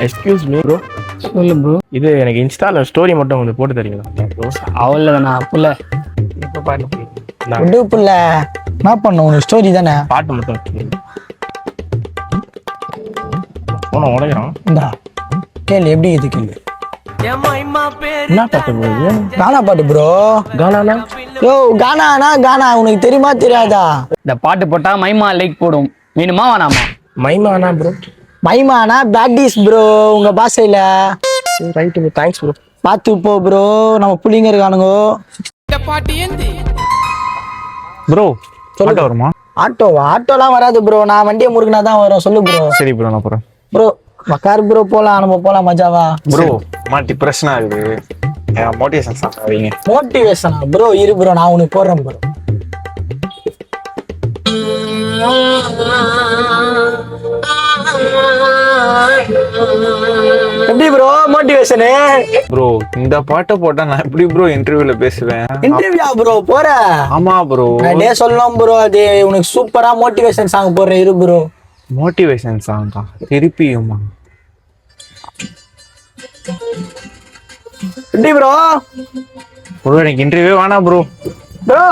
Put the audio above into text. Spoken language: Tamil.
Excuse me bro. சொல்லு ப்ரோ. இது எனக்கு இன்ஸ்டால ஸ்டோரி மட்டும் கொஞ்சம் போட்டு தரீங்களா ப்ரோ? அவ்வளோதானா புள்ள? இப்போ பாட்டு விடு புள்ள, என்ன பண்ண உனக்கு ஸ்டோரி தானே. பாட்டு மட்டும் போன உடையிறான். இந்தா கேளு, எப்படி இது கேளு. என்ன பாட்டு ப்ரோ இது? கானா பாட்டு ப்ரோ. கானானா? யோ கானானா கானா உனக்கு தெரியுமா தெரியாதா? இந்த பாட்டு போட்டா மைமா லைக் போடும், வேணுமா வேணாமா? மைமானா ப்ரோ? மைமானா பேட்டிஸ் ப்ரோ உங்க பாஷையில. Right bro, thanks bro. பார்த்து போ ப்ரோ, நம்ம புள்ளிங்க இருக்கானுங்க. ப்ரோ சொல்லிட்டு வருமா? ஆட்டோவா? ஆட்டோலாம் வராது ப்ரோ, நான் வண்டியை முறுக்குனா தான் வரும். சொல்லு ப்ரோ. சரி ப்ரோ, நான் போறேன் ப்ரோ. மக்கார் ப்ரோ, போலாம் நம்ம போலாம் மஜாவா. ப்ரோ. டிப்ரெஷனா இருக்குது, மோட்டிவேஷன் சாங் வைங்க. மோட்டிவேஷனா ப்ரோ? இரு ப்ரோ, நான் உனக்கு போடுறேன் ப்ரோ. எப்படி ப்ரோ மோட்டிவேஷனு? ப்ரோ இந்த பாட்டை போட்டா நான் எப்படி ப்ரோ இன்டர்வியூல பேசுவேன்? இன்டர்வியூ ப்ரோ போற? ஆமா ப்ரோ. நான் சொல்லலாம் ப்ரோ, அது உனக்கு சூப்பரா மோட்டிவேஷன் சாங் போடுறேன், இரு ப்ரோ. மோட்டிவேஷன் சாங் தான் திருப்பியுமா? எப்படி ப்ரோ? ப்ரோ எனக்கு இன்டர்வியூ வேணாம் ப்ரோ. ப்ரோ